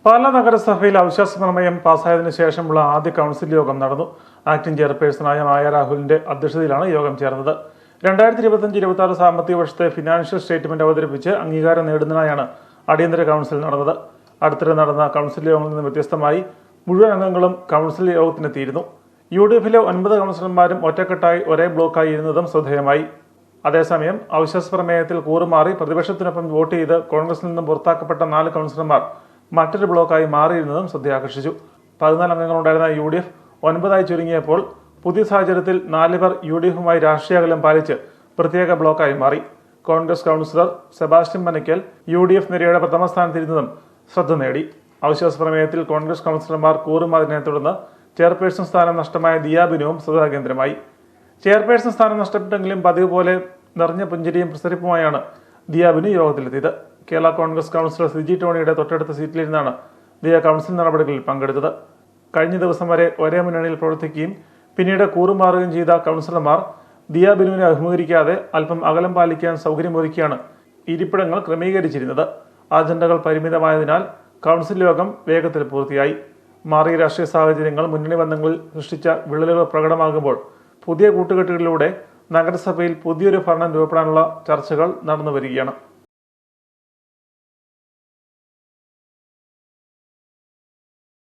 പാലാ നഗരസഭയിൽ അവിശ്വാസ പ്രമേയം പാസ്സായതിനു ശേഷമുള്ള ആദ്യ കൗൺസിൽ യോഗം നടന്നു. ആക്ടിംഗ് ചെയർപേഴ്സണായ മായ രാഹുലിന്റെ അധ്യക്ഷതയിലാണ് യോഗം ചേർന്നത്. 2025-26 സാമ്പത്തിക വർഷത്തെ ഫിനാൻഷ്യൽ സ്റ്റേറ്റ്മെന്റ് അവതരിപ്പിച്ച് അംഗീകാരം നേടുന്നതിനായാണ് അടിയന്തര കൗൺസിൽ നടന്നത്. അടുത്തിടെ നടന്ന കൗൺസിൽ യോഗങ്ങളിൽ നിന്ന് വ്യത്യസ്തമായി മുഴുവൻ അംഗങ്ങളും കൗൺസിൽ യോഗത്തിനെത്തിയിരുന്നു. UDF-ലെ 9 കൗൺസിലർമാരും ഒറ്റക്കെട്ടായി ഒരേ ബ്ലോക്കായി ഇരുന്നതും ശ്രദ്ധേയമായി. അതേസമയം അവിശ്വാസ പ്രമേയത്തിൽ കൂറുമാറി പ്രതിപക്ഷത്തിനൊപ്പം വോട്ട് ചെയ്ത് കോൺഗ്രസിൽ നിന്നും പുറത്താക്കപ്പെട്ട 4 കൗൺസിലർമാർ മറ്റൊരു ബ്ലോക്കായി മാറിയിരുന്നതും ശ്രദ്ധയാകർഷിച്ചു. 14 അംഗങ്ങളുണ്ടായിരുന്ന UDF 9 ചുരുങ്ങിയപ്പോൾ പുതിയ സാഹചര്യത്തിൽ 4 പേർ UDF-മായി രാഷ്ട്രീയ അകലം പാലിച്ച് പ്രത്യേക ബ്ലോക്കായി മാറി. Congress councillor Sebastian Panakkal UDF നിരയുടെ പ്രഥമ സ്ഥാനത്തിരുന്നതും ശ്രദ്ധ നേടി. അവിശ്വാസ പ്രമേയത്തിൽ കോൺഗ്രസ് കൗൺസിലർമാർ കൂറുമാറിനെ തുടർന്ന് ചെയർപേഴ്സൺ സ്ഥാനം നഷ്ടമായ ദിയാബിനുവും ശ്രദ്ധാകേന്ദ്രമായി. ചെയർപേഴ്സൺ സ്ഥാനം നഷ്ടപ്പെട്ടെങ്കിലും പതിവ് പോലെ നിറഞ്ഞ പുഞ്ചിരിയും പ്രസരിപ്പുമായാണ് ദിയാബിനു യോഗത്തിലെത്തിയത്. കേരള കോൺഗ്രസ് കൗൺസിലർ സിജി ടോണിയുടെ തൊട്ടടുത്ത സീറ്റിലിരുന്നാണ് ദിയ കൗൺസിൽ നടപടികളിൽ പങ്കെടുത്തത്. കഴിഞ്ഞ ദിവസം വരെ ഒരേ മുന്നണിയിൽ പ്രവർത്തിക്കുകയും പിന്നീട് കൂറുമാറുകയും ചെയ്ത കൗൺസിലർമാർ ദിയാബിനുവിനെ അഭിമുഖീകരിക്കാതെ അല്പം അകലം പാലിക്കാൻ സൗകര്യമൊരുക്കിയാണ് ഇരിപ്പിടങ്ങൾ ക്രമീകരിച്ചിരുന്നത്. അജണ്ടകൾ പരിമിതമായതിനാൽ കൗൺസിൽ യോഗം വേഗത്തിൽ പൂർത്തിയായി. മാറിയ രാഷ്ട്രീയ സാഹചര്യങ്ങൾ മുന്നണി ബന്ധങ്ങളിൽ സൃഷ്ടിച്ച വിള്ളലുകൾ പ്രകടമാകുമ്പോൾ പുതിയ കൂട്ടുകെട്ടുകളിലൂടെ നഗരസഭയിൽ പുതിയൊരു ഭരണം രൂപപ്പെടാനുള്ള ചർച്ചകൾ നടന്നു വരികയാണ്.